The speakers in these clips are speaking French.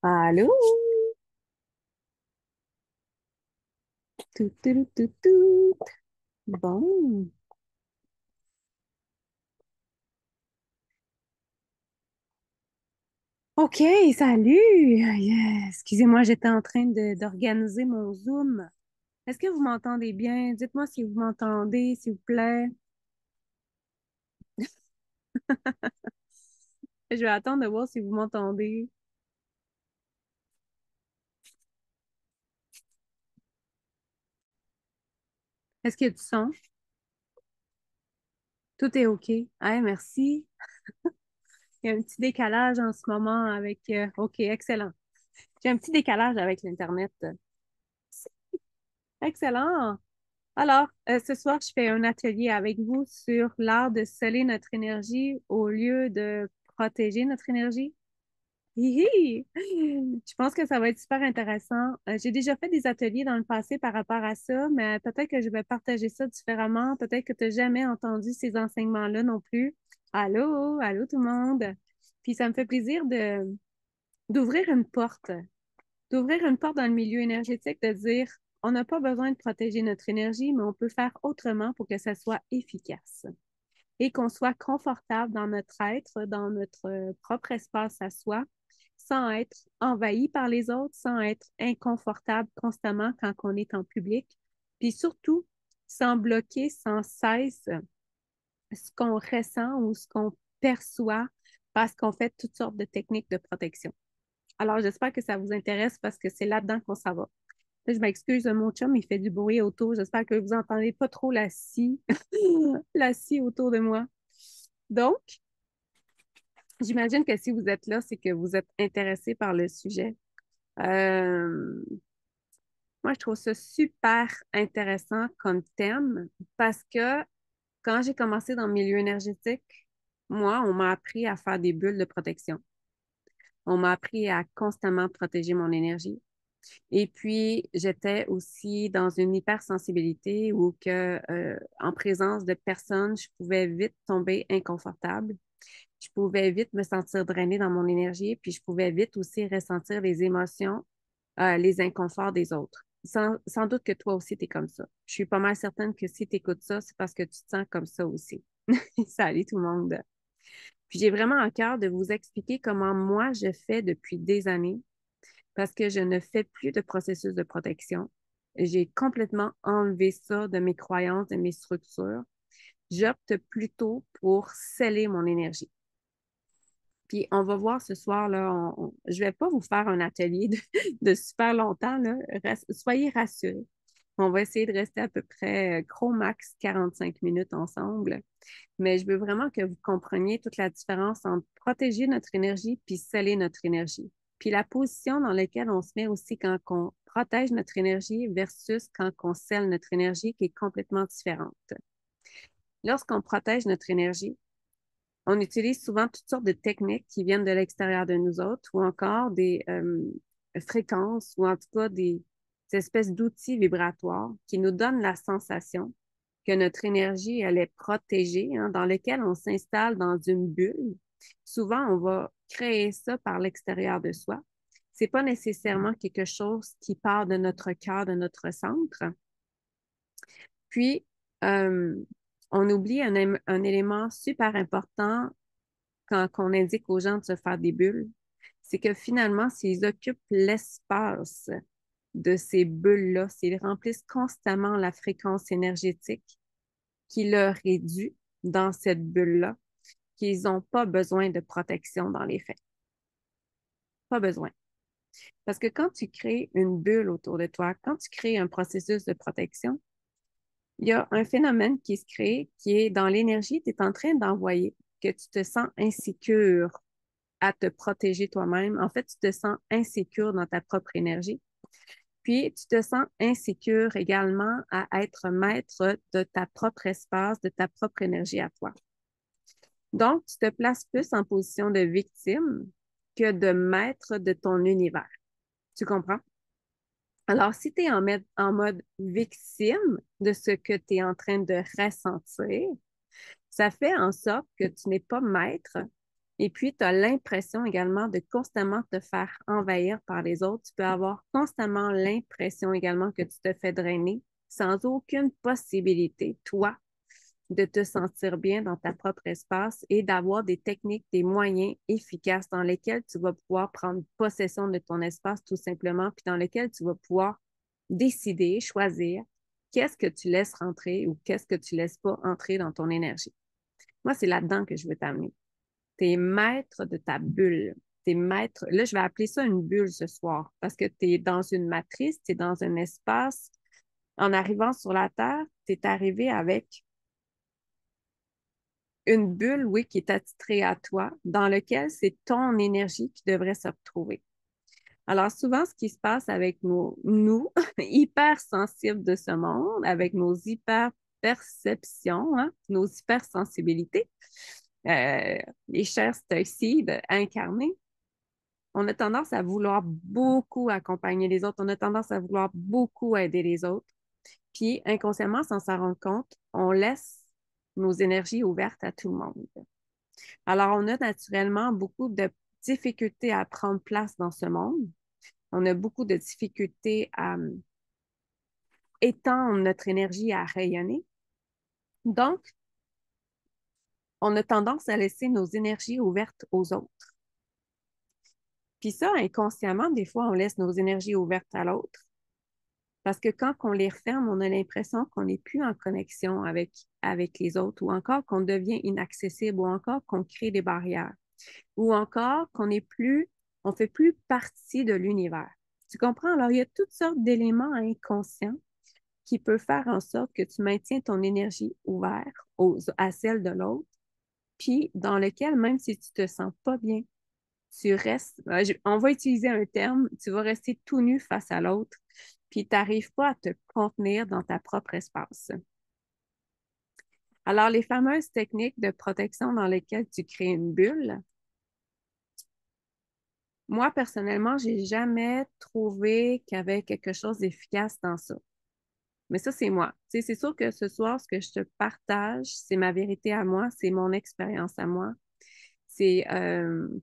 Allô? Tout, tout, tout, tout. Bon. OK, salut. Excusez-moi, j'étais en train d'organiser mon Zoom. Est-ce que vous m'entendez bien? Dites-moi si vous m'entendez, s'il vous plaît. Je vais attendre de voir si vous m'entendez. Est-ce qu'il y a du son? Tout est OK. Ah, merci. Il y a un petit décalage en ce moment avec... OK, excellent. J'ai un petit décalage avec l'Internet. Excellent. Alors, ce soir, je fais un atelier avec vous sur l'art de sceller notre énergie au lieu de protéger notre énergie. Hihi! Je pense que ça va être super intéressant. J'ai déjà fait des ateliers dans le passé par rapport à ça, mais peut-être que je vais partager ça différemment. Peut-être que tu n'as jamais entendu ces enseignements-là non plus. Allô, allô tout le monde. Puis ça me fait plaisir d'ouvrir une porte d'ouvrir une porte dans le milieu énergétique, de dire, on n'a pas besoin de protéger notre énergie, mais on peut faire autrement pour que ça soit efficace et qu'on soit confortable dans notre être, dans notre propre espace à soi, sans être envahi par les autres, sans être inconfortable constamment quand on est en public, puis surtout sans bloquer sans cesse ce qu'on ressent ou ce qu'on perçoit parce qu'on fait toutes sortes de techniques de protection. Alors, j'espère que ça vous intéresse parce que c'est là-dedans qu'on s'en va. Là, je m'excuse, mon chum, il fait du bruit autour. J'espère que vous n'entendez pas trop la scie, la scie autour de moi. Donc, j'imagine que si vous êtes là, c'est que vous êtes intéressé par le sujet. Euh, Moi, je trouve ça super intéressant comme thème parce que quand j'ai commencé dans le milieu énergétique, moi, on m'a appris à faire des bulles de protection. On m'a appris à constamment protéger mon énergie. Et puis, j'étais aussi dans une hypersensibilité où en présence de personnes, je pouvais vite tomber inconfortable. Je pouvais vite me sentir drainée dans mon énergie, puis je pouvais vite aussi ressentir les émotions, les inconforts des autres. Sans doute que toi aussi, tu es comme ça. Je suis pas mal certaine que si tu écoutes ça, c'est parce que tu te sens comme ça aussi. Salut tout le monde. Puis j'ai vraiment à cœur de vous expliquer comment moi je fais depuis des années parce que je ne fais plus de processus de protection. J'ai complètement enlevé ça de mes croyances, de mes structures. J'opte plutôt pour sceller mon énergie. Puis on va voir ce soir, là, je ne vais pas vous faire un atelier de super longtemps, là. Soyez rassurés. On va essayer de rester à peu près gros max 45 minutes ensemble. Mais je veux vraiment que vous compreniez toute la différence entre protéger notre énergie puis sceller notre énergie. Puis la position dans laquelle on se met aussi quand on protège notre énergie versus quand on scelle notre énergie qui est complètement différente. Lorsqu'on protège notre énergie, on utilise souvent toutes sortes de techniques qui viennent de l'extérieur de nous autres ou encore des fréquences ou en tout cas des espèces d'outils vibratoires qui nous donnent la sensation que notre énergie, elle est protégée, hein, dans lequel on s'installe dans une bulle. Souvent, on va créer ça par l'extérieur de soi. C'est pas nécessairement quelque chose qui part de notre cœur, de notre centre. Puis, euh, on oublie un élément super important quand on indique aux gens de se faire des bulles, c'est que finalement, s'ils occupent l'espace de ces bulles-là, s'ils remplissent constamment la fréquence énergétique qui leur est due dans cette bulle-là, qu'ils n'ont pas besoin de protection dans les faits. Pas besoin. Parce que quand tu crées une bulle autour de toi, quand tu crées un processus de protection, il y a un phénomène qui se crée qui est dans l'énergie, tu es en train d'envoyer que tu te sens insécure à te protéger toi-même. En fait, tu te sens insécure dans ta propre énergie. Puis, tu te sens insécure également à être maître de ta propre espace, de ta propre énergie à toi. Donc, tu te places plus en position de victime que de maître de ton univers. Tu comprends? Alors, si tu es en mode victime de ce que tu es en train de ressentir, ça fait en sorte que tu n'es pas maître Et puis, tu as l'impression également de constamment te faire envahir par les autres. Tu peux avoir constamment l'impression également que tu te fais drainer sans aucune possibilité, toi, de te sentir bien dans ta propre espace et d'avoir des techniques, des moyens efficaces dans lesquels tu vas pouvoir prendre possession de ton espace tout simplement, puis dans lesquels tu vas pouvoir décider, choisir qu'est-ce que tu laisses rentrer ou qu'est-ce que tu laisses pas entrer dans ton énergie. Moi, c'est là-dedans que je veux t'amener. Tu es maître de ta bulle. T'es maître. Là, je vais appeler ça une bulle ce soir parce que tu es dans une matrice, tu es dans un espace. En arrivant sur la Terre, tu es arrivé avec une bulle, oui, qui est attitrée à toi, dans laquelle c'est ton énergie qui devrait se retrouver. Alors, souvent, ce qui se passe avec nous hypersensibles de ce monde, avec nos hyper-perceptions, hein, nos hypersensibilités, euh, les chers stoïcides incarnés, on a tendance à vouloir beaucoup accompagner les autres, on a tendance à vouloir beaucoup aider les autres. Puis, inconsciemment, sans s'en rendre compte, on laisse nos énergies ouvertes à tout le monde. Alors, on a naturellement beaucoup de difficultés à prendre place dans ce monde. On a beaucoup de difficultés à étendre notre énergie à rayonner. Donc, on a tendance à laisser nos énergies ouvertes aux autres. Puis ça, inconsciemment, des fois, on laisse nos énergies ouvertes à l'autre. Parce que quand on les referme, on a l'impression qu'on n'est plus en connexion avec les autres ou encore qu'on devient inaccessible ou encore qu'on crée des barrières ou encore qu'on n'est plus, on fait plus partie de l'univers. Tu comprends? Alors, il y a toutes sortes d'éléments inconscients qui peuvent faire en sorte que tu maintiens ton énergie ouverte à celle de l'autre, puis dans lequel, même si tu te sens pas bien, tu restes, on va utiliser un terme, tu vas rester tout nu face à l'autre, puis tu n'arrives pas à te contenir dans ta propre espace. Alors, les fameuses techniques de protection dans lesquelles tu crées une bulle, moi, personnellement, j'ai jamais trouvé qu'il y avait quelque chose d'efficace dans ça. Mais ça, c'est moi. Tu sais, c'est sûr que ce soir, ce que je te partage, c'est ma vérité à moi, c'est mon expérience à moi. C'est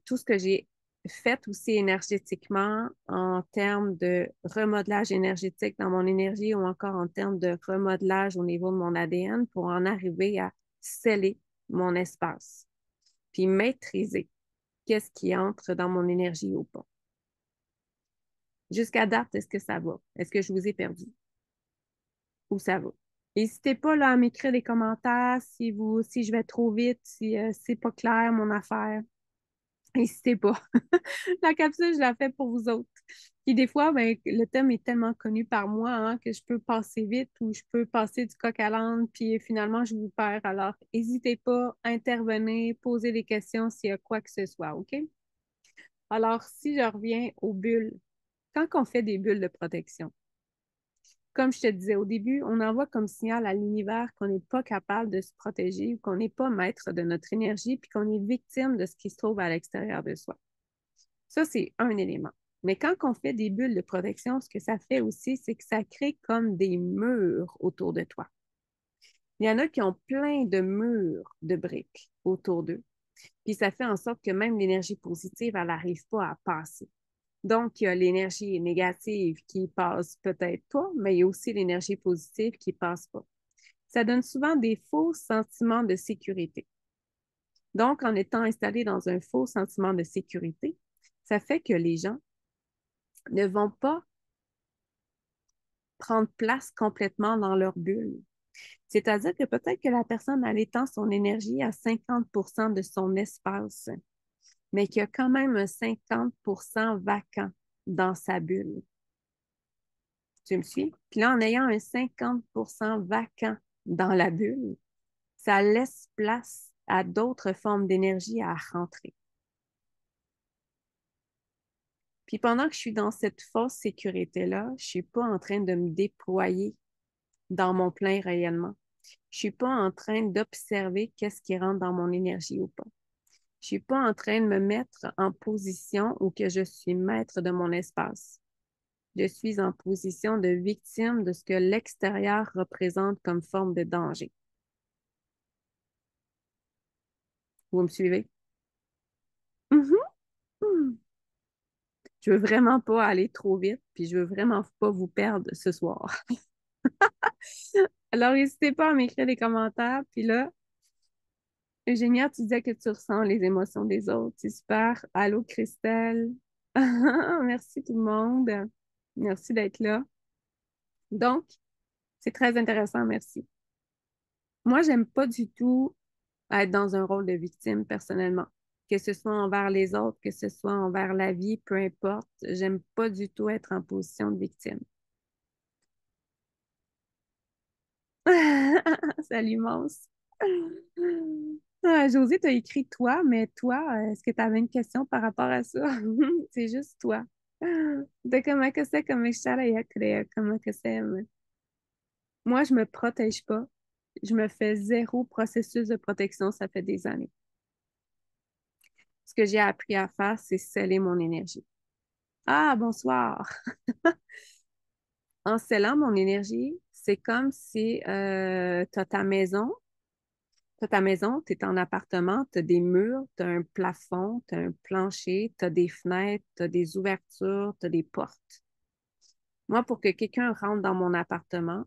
tout ce que j'ai fait aussi énergétiquement en termes de remodelage énergétique dans mon énergie ou encore en termes de remodelage au niveau de mon ADN pour en arriver à sceller mon espace, puis maîtriser qu'est-ce qui entre dans mon énergie ou pas. Jusqu'à date, est-ce que ça va? Est-ce que je vous ai perdu? Ou ça va? N'hésitez pas là, à m'écrire des commentaires si je vais trop vite, si c'est pas clair mon affaire. N'hésitez pas. La capsule, je la fais pour vous autres. Puis des fois, ben, le thème est tellement connu par moi hein, que je peux passer vite ou je peux passer du coq à l'âne, puis finalement, je vous perds. Alors, n'hésitez pas à intervenir, poser des questions s'il y a quoi que ce soit, OK? Alors, si je reviens aux bulles, quand on fait des bulles de protection, comme je te disais au début, on envoie comme signal à l'univers qu'on n'est pas capable de se protéger ou qu'on n'est pas maître de notre énergie puis qu'on est victime de ce qui se trouve à l'extérieur de soi. Ça, c'est un élément. Mais quand on fait des bulles de protection, ce que ça fait aussi, c'est que ça crée comme des murs autour de toi. Il y en a qui ont plein de murs de briques autour d'eux. Puis ça fait en sorte que même l'énergie positive, elle n'arrive pas à passer. Donc, il y a l'énergie négative qui passe peut-être pas, mais il y a aussi l'énergie positive qui passe pas. Ça donne souvent des faux sentiments de sécurité. Donc, en étant installé dans un faux sentiment de sécurité, ça fait que les gens ne vont pas prendre place complètement dans leur bulle. C'est-à-dire que peut-être que la personne, elle étend son énergie à 50% de son espace, mais qu'il y a quand même un 50% vacant dans sa bulle. Tu me suis? Puis là, en ayant un 50% vacant dans la bulle, ça laisse place à d'autres formes d'énergie à rentrer. Puis pendant que je suis dans cette fausse sécurité-là, je ne suis pas en train de me déployer dans mon plein rayonnement. Je ne suis pas en train d'observer qu'est-ce qui rentre dans mon énergie ou pas. Je ne suis pas en train de me mettre en position où que je suis maître de mon espace. Je suis en position de victime de ce que l'extérieur représente comme forme de danger. Vous me suivez? Je veux vraiment pas aller trop vite, puis je veux vraiment pas vous perdre ce soir. Alors, n'hésitez pas à m'écrire des commentaires. Puis là, Eugénia, tu disais que tu ressens les émotions des autres. C'est super. Allô, Christelle. Merci tout le monde. Merci d'être là. Donc, c'est très intéressant, merci. Moi, j'aime pas du tout être dans un rôle de victime personnellement. Que ce soit envers les autres, que ce soit envers la vie, peu importe. J'aime pas du tout être en position de victime. Salut, Mons. José, t'as écrit toi, mais toi, est-ce que tu avais une question par rapport à ça? C'est juste toi. De comment que c'est, comme je créé, comment que c'est. Moi, je me protège pas. Je me fais zéro processus de protection, ça fait des années. Ce que j'ai appris à faire, c'est sceller mon énergie. Ah, bonsoir. En scellant mon énergie, c'est comme si tu as ta maison. Tu as ta maison, tu es en appartement, tu as des murs, tu as un plafond, tu as un plancher, tu as des fenêtres, tu as des ouvertures, tu as des portes. Moi, pour que quelqu'un rentre dans mon appartement,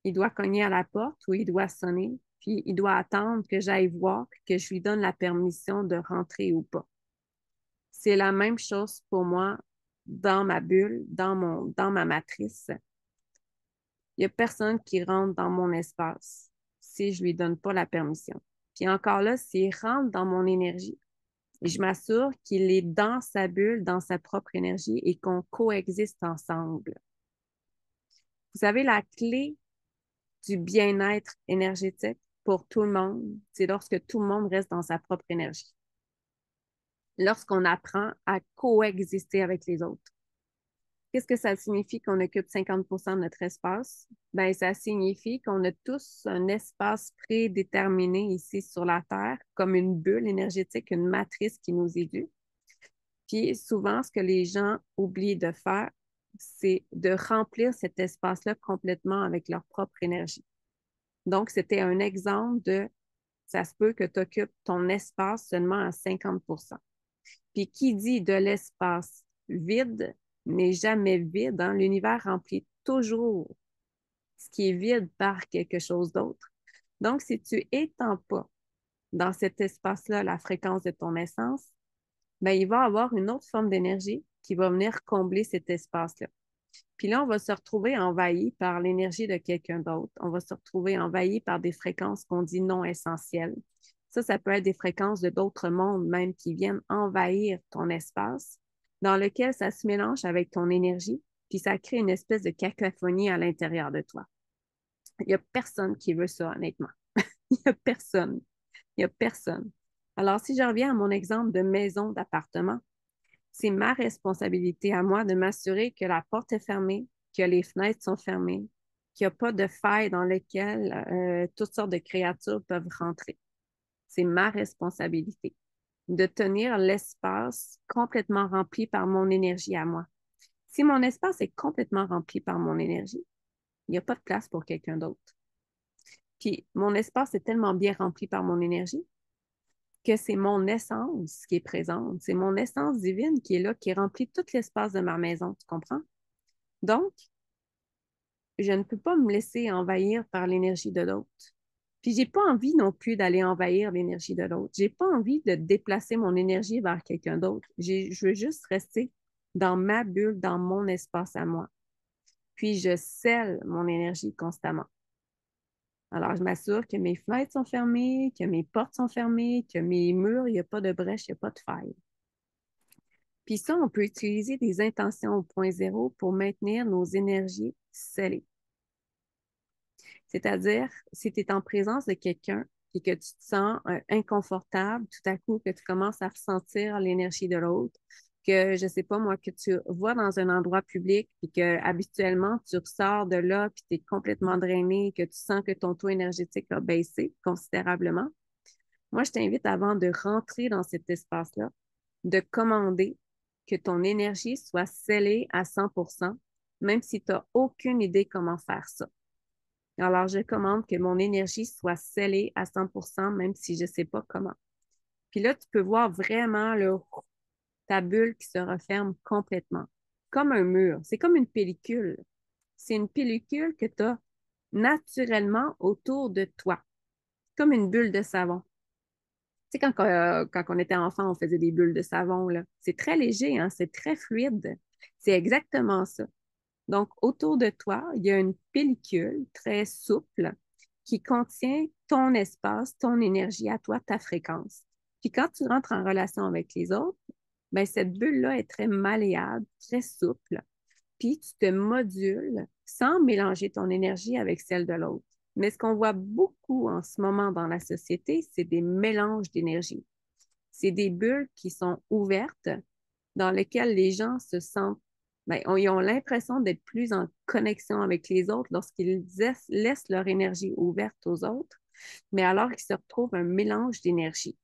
il doit cogner à la porte ou il doit sonner, puis il doit attendre que j'aille voir, puis que je lui donne la permission de rentrer ou pas. C'est la même chose pour moi dans ma bulle, dans ma matrice. Il n'y a personne qui rentre dans mon espace si je ne lui donne pas la permission. Puis encore là, s'il rentre dans mon énergie, je m'assure qu'il est dans sa bulle, dans sa propre énergie et qu'on coexiste ensemble. Vous savez, la clé du bien-être énergétique pour tout le monde, c'est lorsque tout le monde reste dans sa propre énergie. Lorsqu'on apprend à coexister avec les autres. Qu'est-ce que ça signifie qu'on occupe 50% de notre espace? Ben, ça signifie qu'on a tous un espace prédéterminé ici sur la Terre, comme une bulle énergétique, une matrice qui nous est due. Puis souvent, ce que les gens oublient de faire, c'est de remplir cet espace-là complètement avec leur propre énergie. Donc, c'était un exemple de ça se peut que tu occupes ton espace seulement à 50%. Puis qui dit de l'espace vide n'est jamais vide, hein? L'univers remplit toujours ce qui est vide par quelque chose d'autre. Donc, si tu étends pas dans cet espace-là la fréquence de ton essence, ben, il va y avoir une autre forme d'énergie qui va venir combler cet espace-là. Puis là, on va se retrouver envahi par l'énergie de quelqu'un d'autre. On va se retrouver envahi par des fréquences qu'on dit non essentielles. Ça peut être des fréquences de d'autres mondes même qui viennent envahir ton espace, dans lequel ça se mélange avec ton énergie, puis ça crée une espèce de cacophonie à l'intérieur de toi. Il n'y a personne qui veut ça, honnêtement. Il n'y a personne. Il n'y a personne. Alors, si je reviens à mon exemple de maison, d'appartement, c'est ma responsabilité à moi de m'assurer que la porte est fermée, que les fenêtres sont fermées, qu'il n'y a pas de failles dans lesquelles toutes sortes de créatures peuvent rentrer. C'est ma responsabilité de tenir l'espace complètement rempli par mon énergie à moi. Si mon espace est complètement rempli par mon énergie, il n'y a pas de place pour quelqu'un d'autre. Puis mon espace est tellement bien rempli par mon énergie que c'est mon essence qui est présente. C'est mon essence divine qui est là, qui remplit tout l'espace de ma maison. Tu comprends? Donc, je ne peux pas me laisser envahir par l'énergie de l'autre. Puis, j'ai pas envie non plus d'aller envahir l'énergie de l'autre. J'ai pas envie de déplacer mon énergie vers quelqu'un d'autre. Je veux juste rester dans ma bulle, dans mon espace à moi. Puis, je scelle mon énergie constamment. Alors, je m'assure que mes fenêtres sont fermées, que mes portes sont fermées, que mes murs, il n'y a pas de brèche, il n'y a pas de faille. Puis ça, on peut utiliser des intentions au point zéro pour maintenir nos énergies scellées. C'est-à-dire, si tu es en présence de quelqu'un et que tu te sens inconfortable, tout à coup, que tu commences à ressentir l'énergie de l'autre, que, je sais pas moi, que tu vas dans un endroit public, puis que habituellement, tu ressors de là, puis tu es complètement drainé, que tu sens que ton taux énergétique a baissé considérablement. Moi, je t'invite avant de rentrer dans cet espace-là, de commander que ton énergie soit scellée à 100%, même si tu n'as aucune idée comment faire ça. Alors, je commande que mon énergie soit scellée à 100%, même si je ne sais pas comment. Puis là, tu peux voir vraiment ta bulle qui se referme complètement, comme un mur. C'est comme une pellicule. C'est une pellicule que tu as naturellement autour de toi, comme une bulle de savon. Tu sais, quand on était enfant, on faisait des bulles de savon, là. C'est très léger, hein? C'est très fluide. C'est exactement ça. Donc, autour de toi, il y a une pellicule très souple qui contient ton espace, ton énergie à toi, ta fréquence. Puis quand tu rentres en relation avec les autres, ben, cette bulle-là est très malléable, très souple, puis tu te modules sans mélanger ton énergie avec celle de l'autre. Mais ce qu'on voit beaucoup en ce moment dans la société, c'est des mélanges d'énergie. C'est des bulles qui sont ouvertes, dans lesquelles les gens se sentent, ben, ils ont l'impression d'être plus en connexion avec les autres lorsqu'ils laissent leur énergie ouverte aux autres, mais alors qu'ils se retrouvent un mélange d'énergie.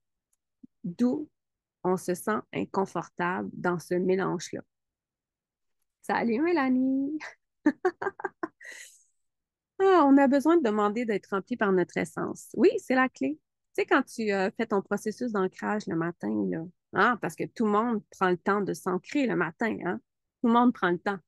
D'où on se sent inconfortable dans ce mélange-là. Salut Mélanie! Ah, on a besoin de demander d'être rempli par notre essence. Oui, c'est la clé. Tu sais, quand tu fais ton processus d'ancrage le matin, là, hein, parce que tout le monde prend le temps de s'ancrer le matin, hein? Tout le monde prend le temps.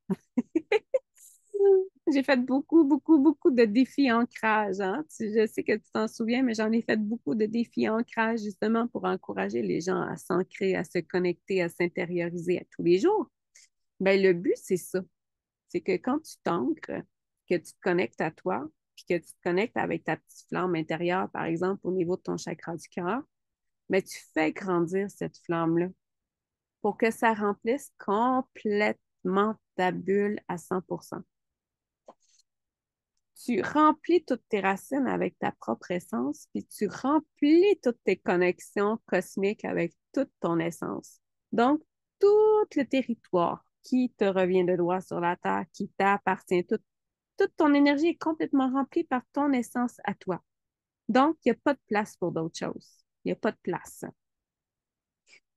J'ai fait beaucoup, beaucoup, beaucoup de défis ancrage, hein? Je sais que tu t'en souviens, mais j'en ai fait beaucoup de défis ancrage justement pour encourager les gens à s'ancrer, à se connecter, à s'intérioriser à tous les jours. Ben, le but, c'est ça. C'est que quand tu t'ancres, que tu te connectes à toi, puis que tu te connectes avec ta petite flamme intérieure, par exemple, au niveau de ton chakra du cœur, mais tu fais grandir cette flamme-là pour que ça remplisse complètement ta bulle à 100%. Tu remplis toutes tes racines avec ta propre essence, puis tu remplis toutes tes connexions cosmiques avec toute ton essence. Donc, tout le territoire qui te revient de droit sur la Terre, qui t'appartient, toute ton énergie est complètement remplie par ton essence à toi. Donc, il n'y a pas de place pour d'autres choses. Il n'y a pas de place.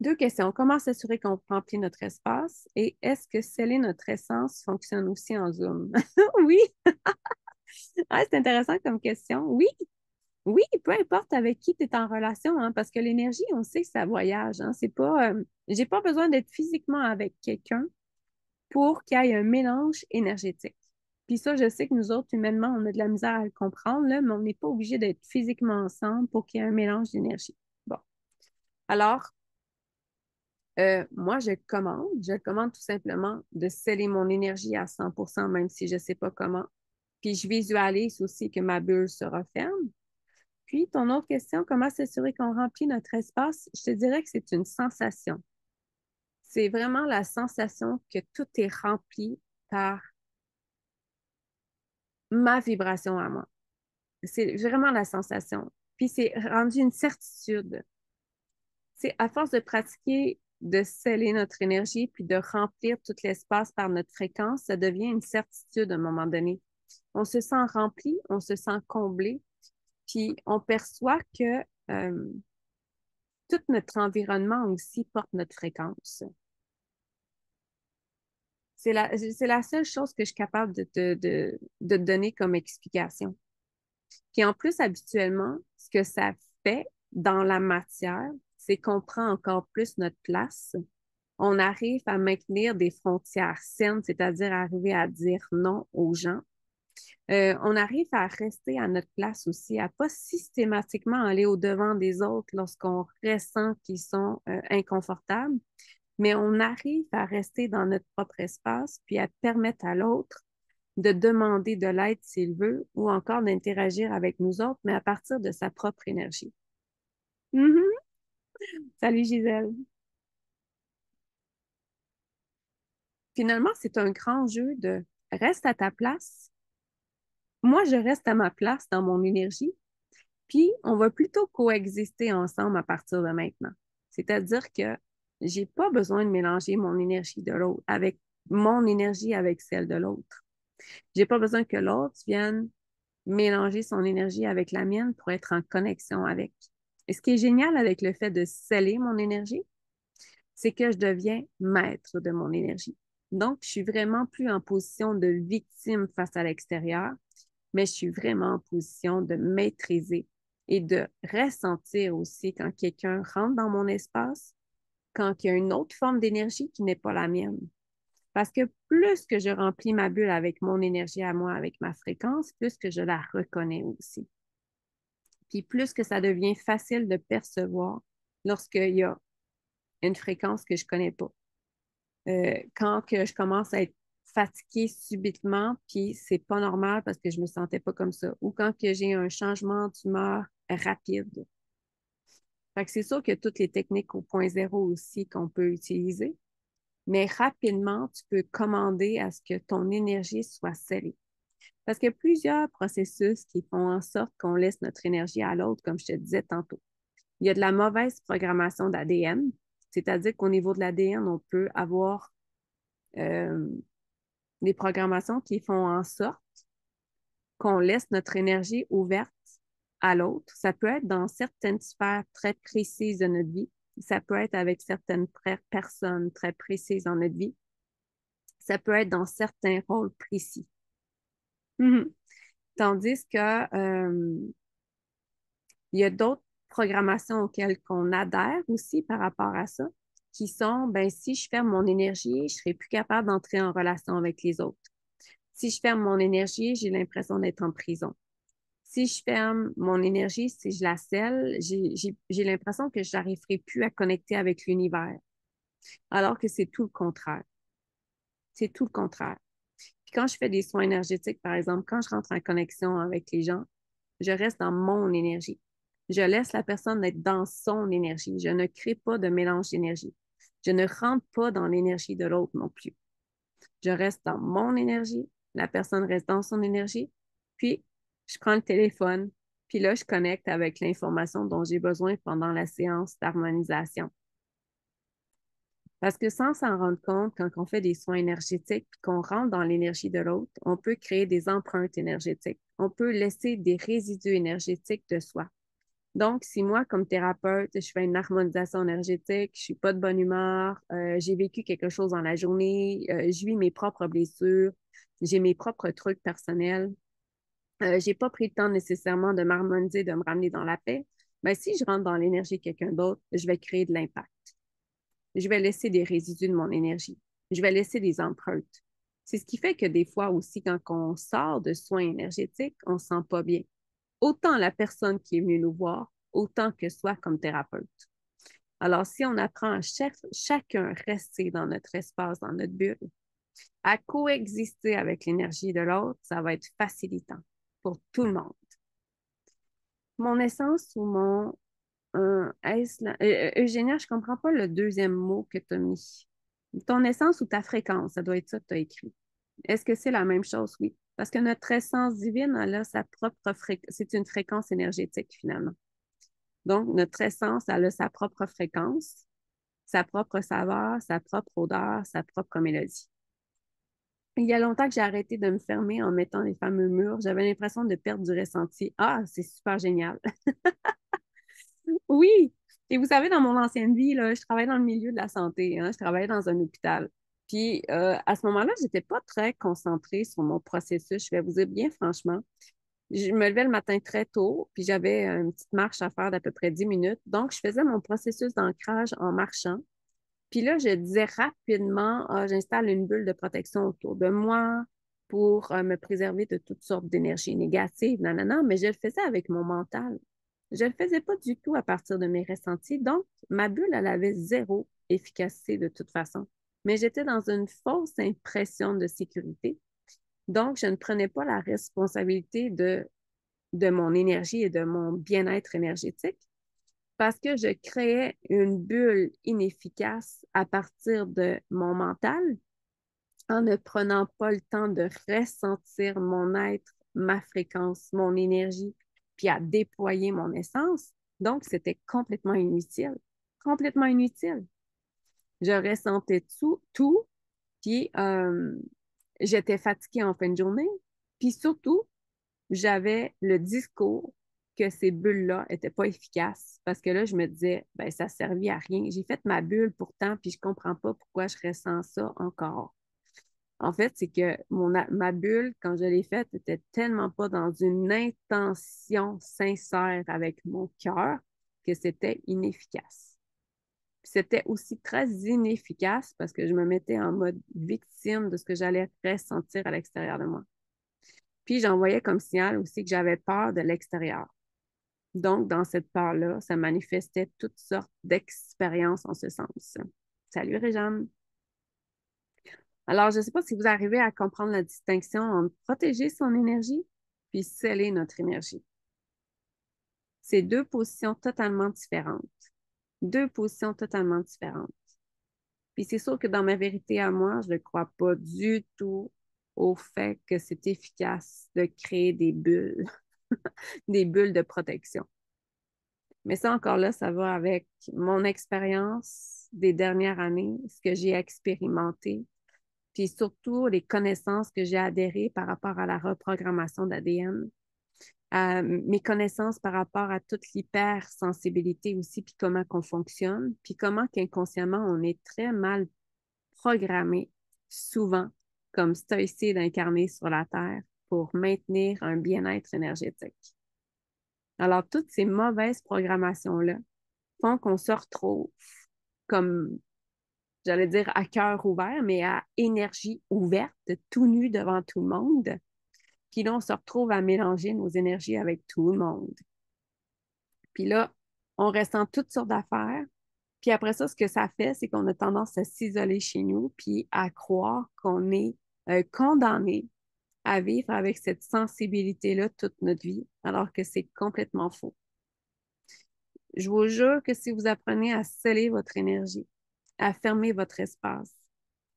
Deux questions. Comment s'assurer qu'on remplit notre espace? Et est-ce que sceller notre essence fonctionne aussi en Zoom? Oui, ah, c'est intéressant comme question. Oui, oui, peu importe avec qui tu es en relation, hein, parce que l'énergie, on sait que ça voyage. Hein, c'est pas, j'ai pas besoin d'être physiquement avec quelqu'un pour qu'il y ait un mélange énergétique. Puis ça, je sais que nous autres, humainement, on a de la misère à le comprendre, là, mais on n'est pas obligé d'être physiquement ensemble pour qu'il y ait un mélange d'énergie. Bon. Alors, moi, je commande tout simplement de sceller mon énergie à 100%, même si je ne sais pas comment. Puis je visualise aussi que ma bulle se referme. Puis, ton autre question, comment s'assurer qu'on remplit notre espace? Je te dirais que c'est une sensation. C'est vraiment la sensation que tout est rempli par ma vibration à moi. C'est vraiment la sensation. Puis, c'est rendu une certitude. C'est à force de pratiquer, de sceller notre énergie, puis de remplir tout l'espace par notre fréquence, ça devient une certitude à un moment donné. On se sent rempli, on se sent comblé, puis on perçoit que tout notre environnement aussi porte notre fréquence. C'est la seule chose que je suis capable de te donner comme explication. Puis en plus, habituellement, ce que ça fait dans la matière, c'est qu'on prend encore plus notre place. On arrive à maintenir des frontières saines, c'est-à-dire arriver à dire non aux gens. On arrive à rester à notre place aussi, à pas systématiquement aller au-devant des autres lorsqu'on ressent qu'ils sont inconfortables, mais on arrive à rester dans notre propre espace, puis à permettre à l'autre de demander de l'aide s'il veut, ou encore d'interagir avec nous autres, mais à partir de sa propre énergie. Mhm. Salut Gisèle. Finalement, c'est un grand jeu de reste à ta place. Moi, je reste à ma place dans mon énergie, puis on va plutôt coexister ensemble à partir de maintenant. C'est-à-dire que j'ai pas besoin de mélanger mon énergie de l'autre avec mon énergie avec celle de l'autre. J'ai pas besoin que l'autre vienne mélanger son énergie avec la mienne pour être en connexion avec. Et ce qui est génial avec le fait de sceller mon énergie, c'est que je deviens maître de mon énergie. Donc, je suis vraiment plus en position de victime face à l'extérieur, mais je suis vraiment en position de maîtriser et de ressentir aussi quand quelqu'un rentre dans mon espace, quand il y a une autre forme d'énergie qui n'est pas la mienne. Parce que plus que je remplis ma bulle avec mon énergie à moi, avec ma fréquence, plus que je la reconnais aussi. Puis plus que ça devient facile de percevoir lorsqu'il y a une fréquence que je ne connais pas. Quand que je commence à être fatiguée subitement, puis c'est pas normal parce que je me sentais pas comme ça. Ou quand que j'ai un changement d'humeur rapide. Fait que c'est sûr que toutes les techniques au point zéro aussi qu'on peut utiliser, mais rapidement, tu peux commander à ce que ton énergie soit scellée. Parce qu'il y a plusieurs processus qui font en sorte qu'on laisse notre énergie à l'autre, comme je te disais tantôt. Il y a de la mauvaise programmation d'ADN, c'est-à-dire qu'au niveau de l'ADN, on peut avoir euh, des programmations qui font en sorte qu'on laisse notre énergie ouverte à l'autre. Ça peut être dans certaines sphères très précises de notre vie. Ça peut être avec certaines personnes très précises dans notre vie. Ça peut être dans certains rôles précis. Mhm. Tandis que il y a d'autres programmations auxquelles on adhère aussi par rapport à ça, qui sont, ben, si je ferme mon énergie, je ne serai plus capable d'entrer en relation avec les autres. Si je ferme mon énergie, j'ai l'impression d'être en prison. Si je ferme mon énergie, si je la scelle, j'ai l'impression que je n'arriverai plus à connecter avec l'univers, alors que c'est tout le contraire. C'est tout le contraire. Puis quand je fais des soins énergétiques, par exemple, quand je rentre en connexion avec les gens, je reste dans mon énergie. Je laisse la personne être dans son énergie. Je ne crée pas de mélange d'énergie. Je ne rentre pas dans l'énergie de l'autre non plus. Je reste dans mon énergie, la personne reste dans son énergie, puis je prends le téléphone, puis là, je connecte avec l'information dont j'ai besoin pendant la séance d'harmonisation. Parce que sans s'en rendre compte, quand on fait des soins énergétiques, puis qu'on rentre dans l'énergie de l'autre, on peut créer des empreintes énergétiques. On peut laisser des résidus énergétiques de soi. Donc, si moi, comme thérapeute, je fais une harmonisation énergétique, je suis pas de bonne humeur, j'ai vécu quelque chose dans la journée, je vis mes propres blessures, j'ai mes propres trucs personnels, j'ai pas pris le temps nécessairement de m'harmoniser, de me ramener dans la paix, mais si je rentre dans l'énergie de quelqu'un d'autre, je vais créer de l'impact. Je vais laisser des résidus de mon énergie. Je vais laisser des empreintes. C'est ce qui fait que des fois aussi, quand on sort de soins énergétiques, on ne se sent pas bien. Autant la personne qui est venue nous voir, autant que soi comme thérapeute. Alors, si on apprend à chacun rester dans notre espace, dans notre bulle, à coexister avec l'énergie de l'autre, ça va être facilitant pour tout le monde. Mon essence ou mon Eugénia, je ne comprends pas le deuxième mot que tu as mis. Ton essence ou ta fréquence, ça doit être ça que tu as écrit. Est-ce que c'est la même chose? Oui. Parce que notre essence divine, elle a sa propre fréquence. C'est une fréquence énergétique, finalement. Donc, notre essence, elle a sa propre fréquence, sa propre saveur, sa propre odeur, sa propre mélodie. Il y a longtemps que j'ai arrêté de me fermer en mettant les fameux murs. J'avais l'impression de perdre du ressenti. Ah, c'est super génial. Oui. Et vous savez, dans mon ancienne vie, là, je travaillais dans le milieu de la santé, hein, je travaillais dans un hôpital. Puis à ce moment-là, je n'étais pas très concentrée sur mon processus. Je vais vous dire bien franchement, je me levais le matin très tôt, puis j'avais une petite marche à faire d'à peu près 10 minutes. Donc, je faisais mon processus d'ancrage en marchant. Puis là, je disais rapidement, ah, j'installe une bulle de protection autour de moi pour me préserver de toutes sortes d'énergies négatives. Non, non, non, mais je le faisais avec mon mental. Je ne le faisais pas du tout à partir de mes ressentis. Donc, ma bulle, elle avait zéro efficacité de toute façon. Mais j'étais dans une fausse impression de sécurité. Donc, je ne prenais pas la responsabilité de mon énergie et de mon bien-être énergétique parce que je créais une bulle inefficace à partir de mon mental en ne prenant pas le temps de ressentir mon être, ma fréquence, mon énergie, puis à déployer mon essence. Donc, c'était complètement inutile. Complètement inutile. Je ressentais tout, puis j'étais fatiguée en fin de journée. Puis surtout, j'avais le discours que ces bulles-là n'étaient pas efficaces parce que là, je me disais, ben, ça ne servait à rien. J'ai fait ma bulle pourtant, puis je ne comprends pas pourquoi je ressens ça encore. En fait, c'est que ma bulle, quand je l'ai faite, n'était tellement pas dans une intention sincère avec mon cœur que c'était inefficace. Puis c'était aussi très inefficace parce que je me mettais en mode victime de ce que j'allais ressentir à l'extérieur de moi. Puis j'envoyais comme signal aussi que j'avais peur de l'extérieur. Donc, dans cette peur-là, ça manifestait toutes sortes d'expériences en ce sens. Salut, Réjeanne. Alors, je ne sais pas si vous arrivez à comprendre la distinction entre protéger son énergie puis sceller notre énergie. C'est deux positions totalement différentes. Deux positions totalement différentes. Puis c'est sûr que dans ma vérité à moi, je ne crois pas du tout au fait que c'est efficace de créer des bulles, des bulles de protection. Mais ça, encore là, ça va avec mon expérience des dernières années, ce que j'ai expérimenté, puis surtout les connaissances que j'ai adhérées par rapport à la reprogrammation d'ADN, mes connaissances par rapport à toute l'hypersensibilité aussi, puis comment qu'on fonctionne, puis comment qu'inconsciemment, on est très mal programmé, souvent, comme stoïcide incarné sur la Terre pour maintenir un bien-être énergétique. Alors, toutes ces mauvaises programmations-là font qu'on se retrouve comme, j'allais dire, à cœur ouvert, mais à énergie ouverte, tout nu devant tout le monde. Puis là, on se retrouve à mélanger nos énergies avec tout le monde. Puis là, on ressent toutes sortes d'affaires. Puis après ça, ce que ça fait, c'est qu'on a tendance à s'isoler chez nous, puis à croire qu'on est condamné à vivre avec cette sensibilité-là toute notre vie, alors que c'est complètement faux. Je vous jure que si vous apprenez à sceller votre énergie, à fermer votre espace,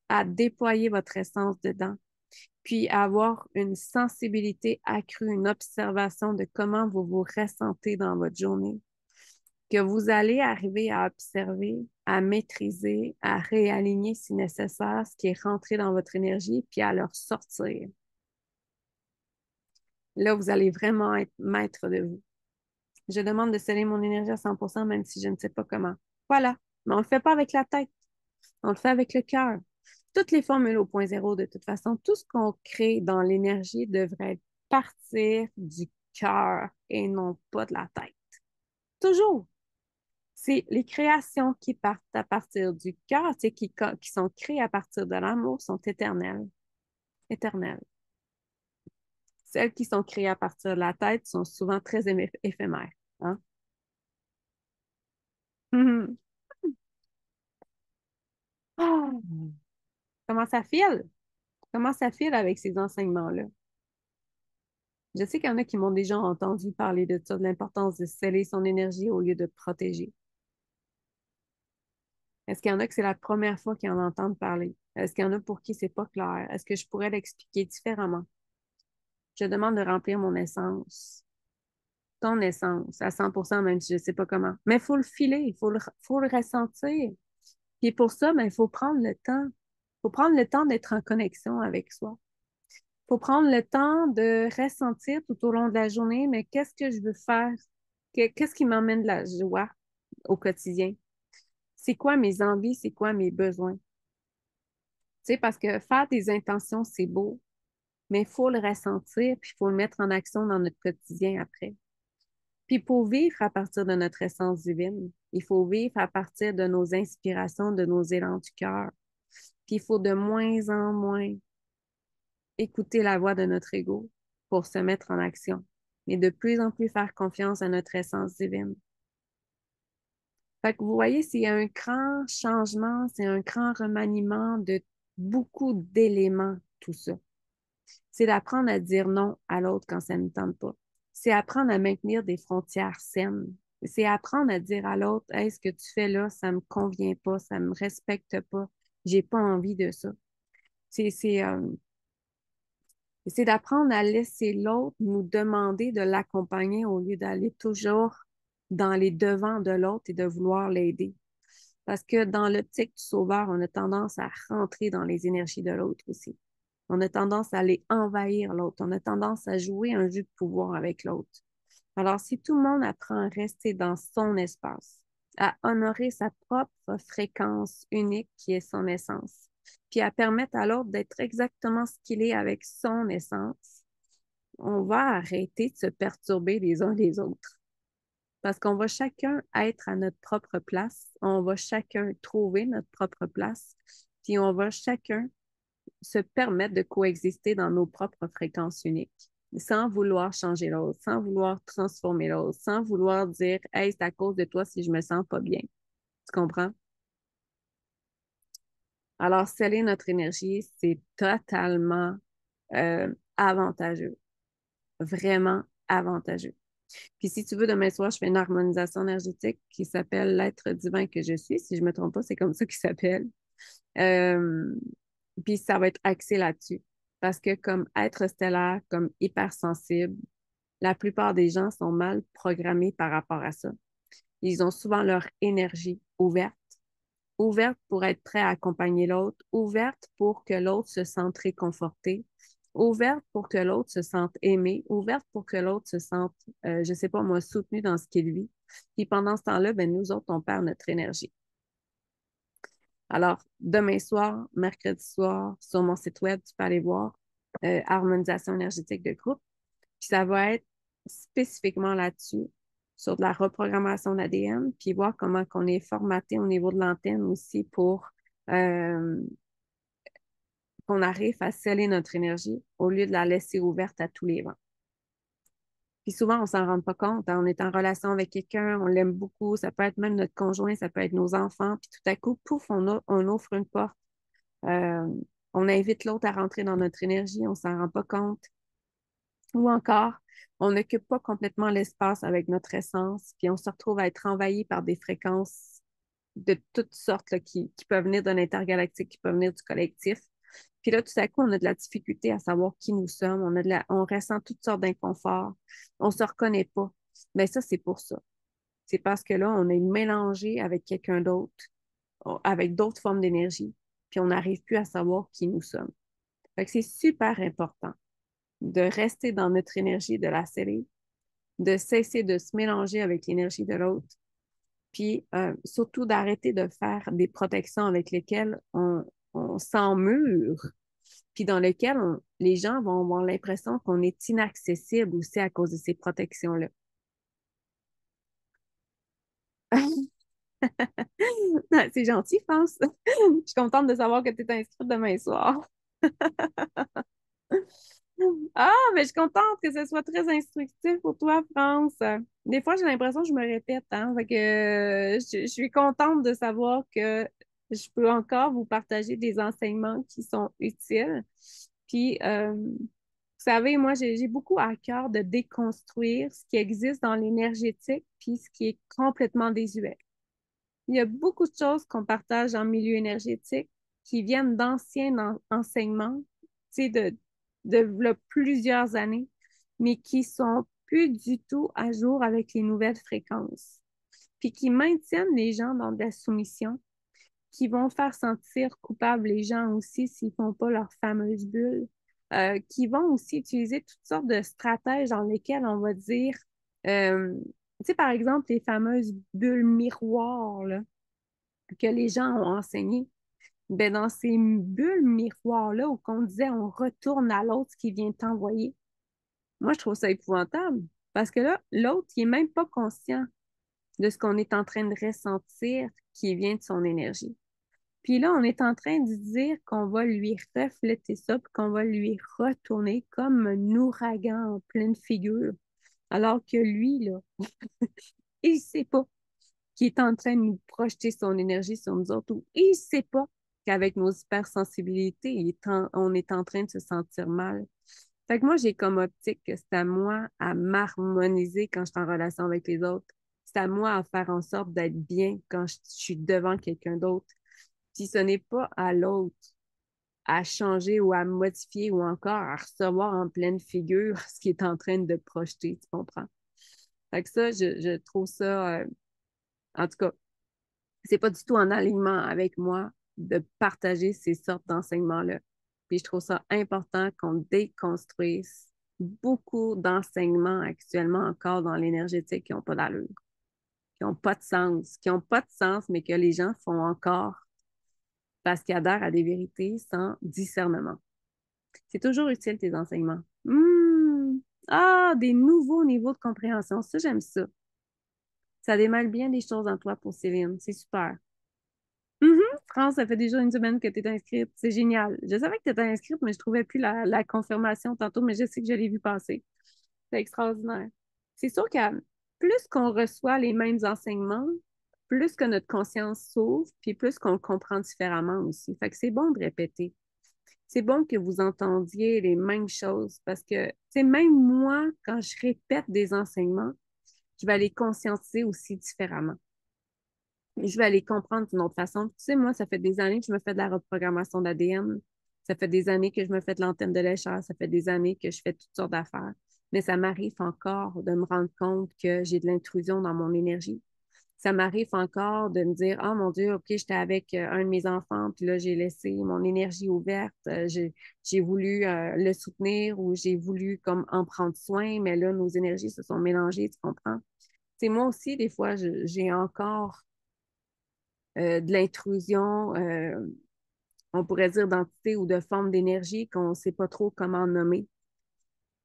à déployer votre essence dedans, puis à avoir une sensibilité accrue, une observation de comment vous vous ressentez dans votre journée, que vous allez arriver à observer, à maîtriser, à réaligner si nécessaire ce qui est rentré dans votre énergie, puis à le ressortir. Là, vous allez vraiment être maître de vous. Je demande de sceller mon énergie à 100%, même si je ne sais pas comment. Voilà. Mais on ne le fait pas avec la tête. On le fait avec le cœur. Toutes les formules au point zéro, de toute façon, tout ce qu'on crée dans l'énergie devrait partir du cœur et non pas de la tête. Toujours. C'est les créations qui partent à partir du cœur, qui sont créées à partir de l'amour, sont éternelles. Éternelles. Celles qui sont créées à partir de la tête sont souvent très éphémères. Hein? Oh, comment ça file? Comment ça file avec ces enseignements-là? Je sais qu'il y en a qui m'ont déjà entendu parler de ça, de l'importance de sceller son énergie au lieu de protéger. Est-ce qu'il y en a que c'est la première fois qu'ils en entendent parler? Est-ce qu'il y en a pour qui c'est pas clair? Est-ce que je pourrais l'expliquer différemment? Je demande de remplir mon essence, ton essence, à 100%, même si je ne sais pas comment. Mais il faut le filer, faut le ressentir. Puis pour ça, ben, il faut prendre le temps. Il faut prendre le temps d'être en connexion avec soi. Il faut prendre le temps de ressentir tout au long de la journée, mais qu'est-ce que je veux faire? Qu'est-ce qui m'emmène de la joie au quotidien? C'est quoi mes envies? C'est quoi mes besoins? Tu sais, parce que faire des intentions, c'est beau, mais il faut le ressentir, puis il faut le mettre en action dans notre quotidien après. Puis pour vivre à partir de notre essence divine, il faut vivre à partir de nos inspirations, de nos élans du cœur. Puis il faut de moins en moins écouter la voix de notre ego pour se mettre en action, mais de plus en plus faire confiance à notre essence divine. Fait que vous voyez, c'est un grand changement, c'est un grand remaniement de beaucoup d'éléments, tout ça. C'est d'apprendre à dire non à l'autre quand ça ne tente pas. C'est apprendre à maintenir des frontières saines. C'est apprendre à dire à l'autre, hey, ce que tu fais là, ça me convient pas, ça me respecte pas, j'ai pas envie de ça. C'est, c'est, euh, c'est d'apprendre à laisser l'autre nous demander de l'accompagner au lieu d'aller toujours dans les devants de l'autre et de vouloir l'aider. Parce que dans l'optique du sauveur, on a tendance à rentrer dans les énergies de l'autre aussi. On a tendance à aller envahir l'autre. On a tendance à jouer un jeu de pouvoir avec l'autre. Alors, si tout le monde apprend à rester dans son espace, à honorer sa propre fréquence unique qui est son essence, puis à permettre à l'autre d'être exactement ce qu'il est avec son essence, on va arrêter de se perturber les uns les autres. parce qu'on va chacun être à notre propre place, on va chacun trouver notre propre place, puis on va chacun se permettre de coexister dans nos propres fréquences uniques, sans vouloir changer l'autre, sans vouloir transformer l'autre, sans vouloir dire, hey, c'est à cause de toi si je me sens pas bien. Tu comprends? Alors, sceller notre énergie, c'est totalement avantageux, vraiment avantageux. Puis si tu veux, demain soir, je fais une harmonisation énergétique qui s'appelle l'être divin que je suis. Si je ne me trompe pas, c'est comme ça qu'il s'appelle. Euh, Puis ça va être axé là-dessus. Parce que comme être stellaire, comme hypersensible, la plupart des gens sont mal programmés par rapport à ça. Ils ont souvent leur énergie ouverte, ouverte pour être prêt à accompagner l'autre, ouverte pour que l'autre se sente réconforté, ouverte pour que l'autre se sente aimé, ouverte pour que l'autre se sente, je sais pas moi, soutenu dans ce qu'il vit. Puis pendant ce temps-là, ben, nous autres, on perd notre énergie. Alors, demain soir, mercredi soir, sur mon site web, tu peux aller voir harmonisation énergétique de groupe. Puis ça va être spécifiquement là-dessus, sur de la reprogrammation d'ADN, puis voir comment on est formaté au niveau de l'antenne aussi pour euh, qu'on arrive à sceller notre énergie au lieu de la laisser ouverte à tous les vents. Puis souvent, on s'en rend pas compte, hein. On est en relation avec quelqu'un, on l'aime beaucoup, ça peut être même notre conjoint, ça peut être nos enfants, puis tout à coup, pouf, on ouvre une porte. Euh, on invite l'autre à rentrer dans notre énergie, on s'en rend pas compte. Ou encore, on n'occupe pas complètement l'espace avec notre essence, puis on se retrouve à être envahi par des fréquences de toutes sortes là, qui peuvent venir de l'intergalactique, qui peuvent venir du collectif. Puis là, tout à coup, on a de la difficulté à savoir qui nous sommes, on ressent toutes sortes d'inconfort, on ne se reconnaît pas. Mais ça, c'est pour ça. C'est parce que là, on est mélangé avec quelqu'un d'autre, avec d'autres formes d'énergie, puis on n'arrive plus à savoir qui nous sommes. Fait que c'est super important de rester dans notre énergie, de la sceller, de cesser de se mélanger avec l'énergie de l'autre, puis surtout d'arrêter de faire des protections avec lesquelles on s'emmure, puis dans lesquelles les gens vont avoir l'impression qu'on est inaccessible aussi à cause de ces protections-là. C'est gentil, France. Je suis contente de savoir que tu es inscrite demain soir. Ah, mais je suis contente que ce soit très instructif pour toi, France. Des fois, j'ai l'impression que je me répète, hein. Fait que, je suis contente de savoir que je peux encore vous partager des enseignements qui sont utiles. Puis, vous savez, moi, j'ai beaucoup à cœur de déconstruire ce qui existe dans l'énergétique, puis ce qui est complètement désuet. Il y a beaucoup de choses qu'on partage en milieu énergétique qui viennent d'anciens enseignements, tu sais, de plusieurs années, mais qui sont plus du tout à jour avec les nouvelles fréquences, puis qui maintiennent les gens dans de la soumission, qui vont faire sentir coupables les gens aussi s'ils font pas leur fameuse bulle, qui vont aussi utiliser toutes sortes de stratèges dans lesquels on va dire, tu sais, par exemple, les fameuses bulles miroirs, là, que les gens ont enseignées. Ben, dans ces bulles miroirs-là, où on disait on retourne à l'autre ce qui vient t'envoyer, moi, je trouve ça épouvantable. Parce que là, l'autre, il n'est même pas conscient de ce qu'on est en train de ressentir qui vient de son énergie. Puis là, on est en train de dire qu'on va lui refléter ça, puis qu'on va lui retourner comme un ouragan en pleine figure. Alors que lui, là, il ne sait pas qu'il est en train de nous projeter son énergie sur nous autres, ou il ne sait pas qu'avec nos hypersensibilités, on est en train de se sentir mal. Fait que moi, j'ai comme optique que c'est à moi à m'harmoniser quand je suis en relation avec les autres. C'est à moi à faire en sorte d'être bien quand je suis devant quelqu'un d'autre. Puis ce n'est pas à l'autre à changer ou à modifier ou encore à recevoir en pleine figure ce qui est en train de projeter, tu comprends? Fait que ça, je trouve ça, en tout cas, c'est pas du tout en alignement avec moi de partager ces sortes d'enseignements-là. Puis je trouve ça important qu'on déconstruise beaucoup d'enseignements actuellement encore dans l'énergétique qui n'ont pas d'allure, qui n'ont pas de sens, qui n'ont pas de sens, mais que les gens font encore parce qu'ils adhèrent à des vérités sans discernement. C'est toujours utile, tes enseignements. Ah, des nouveaux niveaux de compréhension. Ça, j'aime ça. Ça démêle bien des choses en toi pour Céline. C'est super. Mhm. France, ça fait déjà une semaine que tu es inscrite. C'est génial. Je savais que tu étais inscrite, mais je trouvais plus la confirmation tantôt, mais je sais que je l'ai vu passer. C'est extraordinaire. C'est sûr que plus qu'on reçoit les mêmes enseignements, plus que notre conscience s'ouvre, puis plus qu'on le comprend différemment aussi. Fait que c'est bon de répéter. C'est bon que vous entendiez les mêmes choses parce que, tu sais, même moi, quand je répète des enseignements, je vais les conscientiser aussi différemment. Je vais aller comprendre d'une autre façon. Tu sais, moi, ça fait des années que je me fais de la reprogrammation d'ADN. Ça fait des années que je me fais de l'antenne de l'échelle. Ça fait des années que je fais toutes sortes d'affaires. Mais ça m'arrive encore de me rendre compte que j'ai de l'intrusion dans mon énergie. Ça m'arrive encore de me dire, oh mon Dieu, OK, j'étais avec un de mes enfants, puis là, j'ai laissé mon énergie ouverte. J'ai voulu le soutenir ou j'ai voulu comme en prendre soin, mais là, nos énergies se sont mélangées, tu comprends? C'est moi aussi, des fois, j'ai encore de l'intrusion, on pourrait dire d'entité ou de forme d'énergie qu'on ne sait pas trop comment nommer.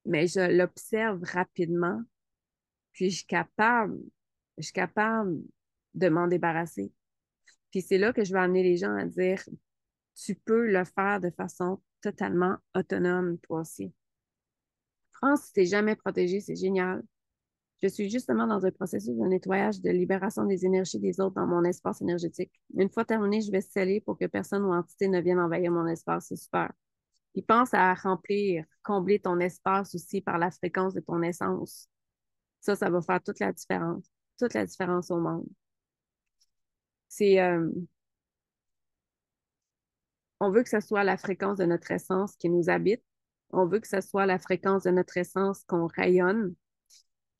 Mais je l'observe rapidement, puis je suis capable de m'en débarrasser. Puis c'est là que je vais amener les gens à dire, tu peux le faire de façon totalement autonome, toi aussi. France, tu t'es jamais protégé, c'est génial. Je suis justement dans un processus de nettoyage de libération des énergies des autres dans mon espace énergétique. Une fois terminé, je vais sceller pour que personne ou entité ne vienne envahir mon espace. C'est super. Puis pense à remplir, combler ton espace aussi par la fréquence de ton essence. Ça va faire toute la différence. Toute la différence au monde. C'est, on veut que ce soit la fréquence de notre essence qui nous habite. On veut que ce soit la fréquence de notre essence qu'on rayonne.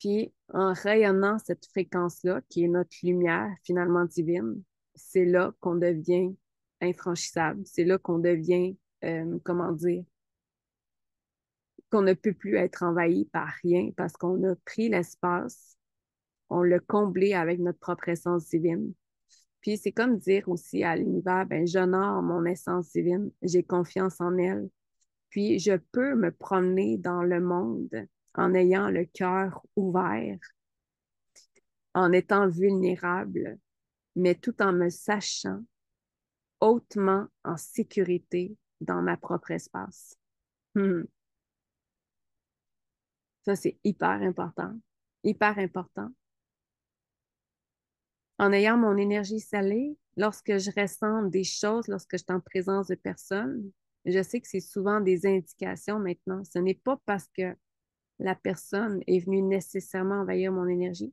Puis en rayonnant cette fréquence-là, qui est notre lumière finalement divine, c'est là qu'on devient infranchissable. C'est là qu'on devient, comment dire, qu'on ne peut plus être envahi par rien parce qu'on a pris l'espace, on l'a comblé avec notre propre essence divine. Puis c'est comme dire aussi à l'univers, ben j'honore mon essence divine, j'ai confiance en elle. Puis je peux me promener dans le monde en ayant le cœur ouvert, en étant vulnérable, mais tout en me sachant hautement en sécurité dans ma propre espace. Hmm. Ça, c'est hyper important. Hyper important. En ayant mon énergie salée, lorsque je ressens des choses, lorsque je suis en présence de personnes, je sais que c'est souvent des indications maintenant. Ce n'est pas parce que la personne est venue nécessairement envahir mon énergie.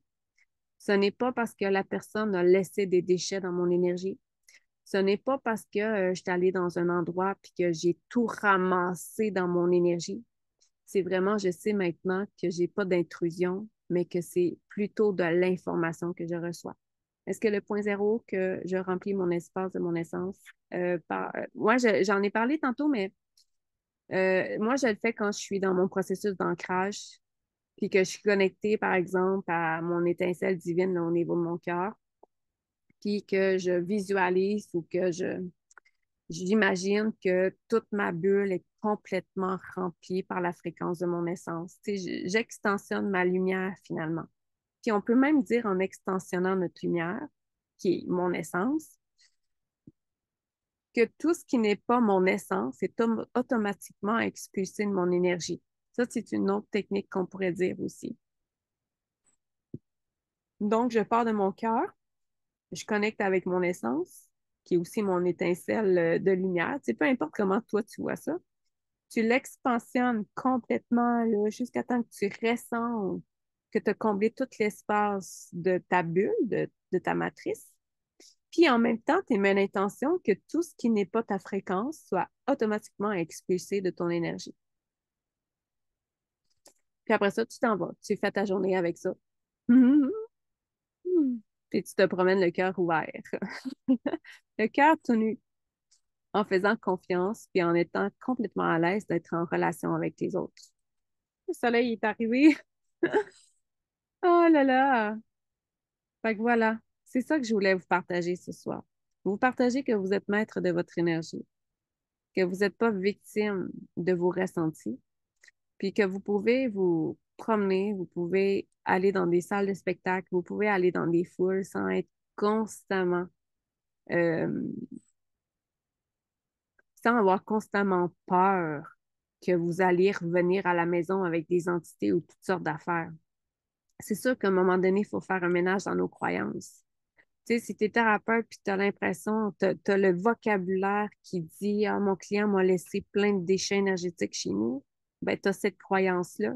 Ce n'est pas parce que la personne a laissé des déchets dans mon énergie. Ce n'est pas parce que je suis allée dans un endroit puis que j'ai tout ramassé dans mon énergie. C'est vraiment, je sais maintenant que j'ai pas d'intrusion, mais que c'est plutôt de l'information que je reçois. Est-ce que le point zéro, que je remplis mon espace de mon essence? Moi, j'en ai parlé tantôt, mais moi, je le fais quand je suis dans mon processus d'ancrage, puis que je suis connectée, par exemple, à mon étincelle divine là, au niveau de mon cœur, puis que je visualise ou que j'imagine que toute ma bulle est complètement remplie par la fréquence de mon essence. Tu sais, j'extensionne ma lumière finalement. Puis on peut même dire en extensionnant notre lumière, qui est mon essence, que tout ce qui n'est pas mon essence est automatiquement expulsé de mon énergie. Ça, c'est une autre technique qu'on pourrait dire aussi. Donc, je pars de mon cœur, je connecte avec mon essence, qui est aussi mon étincelle de lumière. Tu sais, peu importe comment toi tu vois ça, tu l'expansionnes complètement là, jusqu'à temps que tu ressens que tu as comblé tout l'espace de ta bulle, de ta matrice. Puis en même temps, tu mets l'intention que tout ce qui n'est pas ta fréquence soit automatiquement expulsé de ton énergie. Puis après ça, tu t'en vas. Tu fais ta journée avec ça. Puis tu te promènes le cœur ouvert. Le cœur tout nu, en faisant confiance, puis en étant complètement à l'aise d'être en relation avec les autres. Le soleil est arrivé. Oh là là! Fait que voilà, c'est ça que je voulais vous partager ce soir. Vous partagez que vous êtes maître de votre énergie, que vous n'êtes pas victime de vos ressentis, puis que vous pouvez vous promener, vous pouvez aller dans des salles de spectacle, vous pouvez aller dans des foules sans être constamment, euh, sans avoir constamment peur que vous alliez revenir à la maison avec des entités ou toutes sortes d'affaires. C'est sûr qu'à un moment donné, il faut faire un ménage dans nos croyances. Tu sais, si tu es thérapeute puis tu as l'impression, tu as le vocabulaire qui dit ah, mon client m'a laissé plein de déchets énergétiques chez nous, ben, tu as cette croyance-là.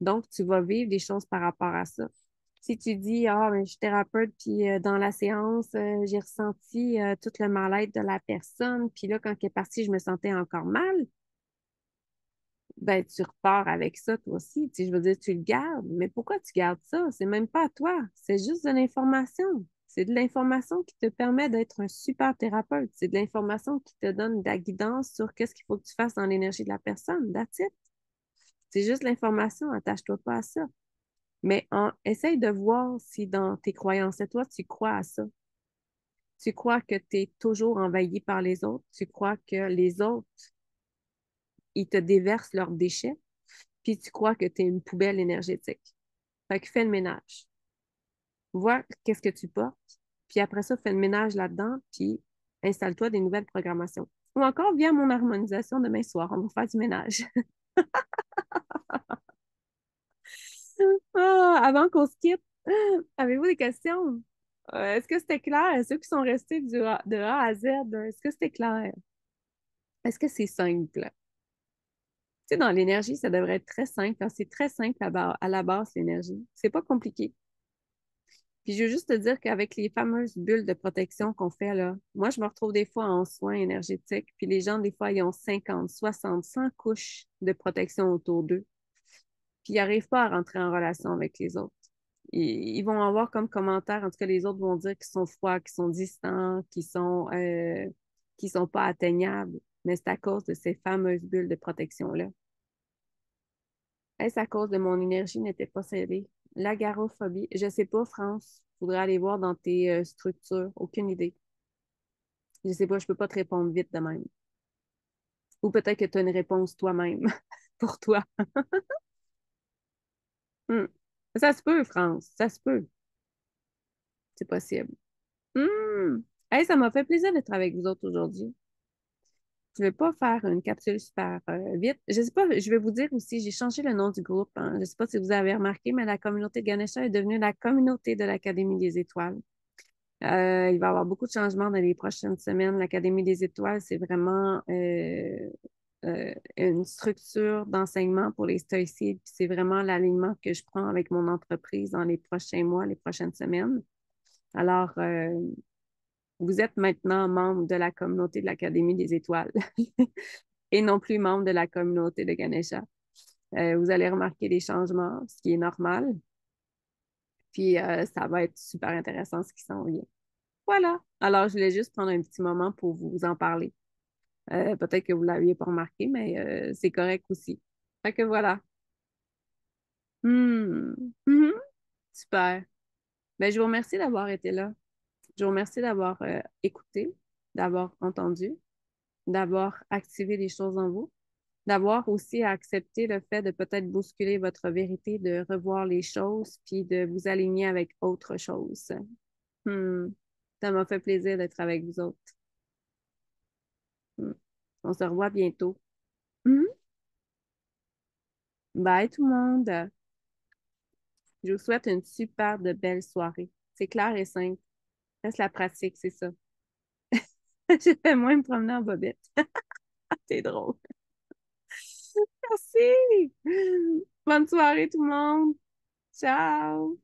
Donc, tu vas vivre des choses par rapport à ça. Si tu dis ah, ben, je suis thérapeute puis dans la séance, j'ai ressenti tout le mal-être de la personne, puis là, quand elle est partie, je me sentais encore mal, ben, tu repars avec ça, toi aussi. Tu sais, je veux dire, tu le gardes. Mais pourquoi tu gardes ça? C'est même pas à toi. C'est juste de l'information. C'est de l'information qui te permet d'être un super thérapeute. C'est de l'information qui te donne de la guidance sur qu'est-ce qu'il faut que tu fasses dans l'énergie de la personne. That's it. C'est juste l'information. Attache-toi pas à ça. Mais essaye de voir si dans tes croyances et toi, tu crois à ça. Tu crois que tu es toujours envahi par les autres. Tu crois que les autres, ils te déversent leurs déchets puis tu crois que tu es une poubelle énergétique. Fait que fais le ménage. Vois qu'est-ce que tu portes, puis après ça, fais le ménage là-dedans, puis installe-toi des nouvelles programmations. Ou encore, viens à mon harmonisation demain soir, on va faire du ménage. Avant qu'on se quitte, avez-vous des questions? Est-ce que c'était clair? Ceux qui sont restés de A à Z, est-ce que c'était clair? Est-ce que c'est simple? Tu sais, dans l'énergie, ça devrait être très simple. Quand c'est très simple à la base, l'énergie. C'est pas compliqué. Puis je veux juste te dire qu'avec les fameuses bulles de protection qu'on fait là, moi, je me retrouve des fois en soins énergétiques, puis les gens, des fois, ils ont 50, 60, 100 couches de protection autour d'eux, puis ils n'arrivent pas à rentrer en relation avec les autres. Ils vont avoir comme commentaire, en tout cas, les autres vont dire qu'ils sont froids, qu'ils sont distants, qu'ils sont pas atteignables, mais c'est à cause de ces fameuses bulles de protection-là. Est-ce à cause de mon énergie n'était pas serrée? L'agoraphobie, je sais pas, France. Faudrait aller voir dans tes structures. Aucune idée. Je sais pas, je peux pas te répondre vite de même. Ou peut-être que tu as une réponse toi-même pour toi. Hmm. Ça se peut, France. Ça se peut. C'est possible. Hmm. Hey, ça m'a fait plaisir d'être avec vous autres aujourd'hui. Je vais pas faire une capsule super vite. Je sais pas, je vais vous dire aussi, j'ai changé le nom du groupe, hein. Je sais pas si vous avez remarqué, mais la communauté de Ganesha est devenue la communauté de l'Académie des étoiles. Il va y avoir beaucoup de changements dans les prochaines semaines. L'Académie des étoiles, c'est vraiment une structure d'enseignement pour les stoïcides. Puis c'est vraiment l'alignement que je prends avec mon entreprise dans les prochains mois, les prochaines semaines. Alors, vous êtes maintenant membre de la communauté de l'Académie des étoiles et non plus membre de la communauté de Ganesha. Vous allez remarquer des changements, ce qui est normal. Puis ça va être super intéressant ce qui s'en vient. Voilà. Alors, je voulais juste prendre un petit moment pour vous en parler. Peut-être que vous ne l'aviez pas remarqué, mais c'est correct aussi. Fait que voilà. Hmm. Mhm. Super. Ben, je vous remercie d'avoir été là. Je vous remercie d'avoir écouté, d'avoir entendu, d'avoir activé des choses en vous, d'avoir aussi accepté le fait de peut-être bousculer votre vérité, de revoir les choses, puis de vous aligner avec autre chose. Hmm. Ça m'a fait plaisir d'être avec vous autres. Hmm. On se revoit bientôt. Mhm. Bye tout le monde. Je vous souhaite une super de belle soirée. C'est clair et simple. Reste la pratique, c'est ça. Je vais moins me promener en bobette. C'est drôle. Merci. Bonne soirée tout le monde. Ciao.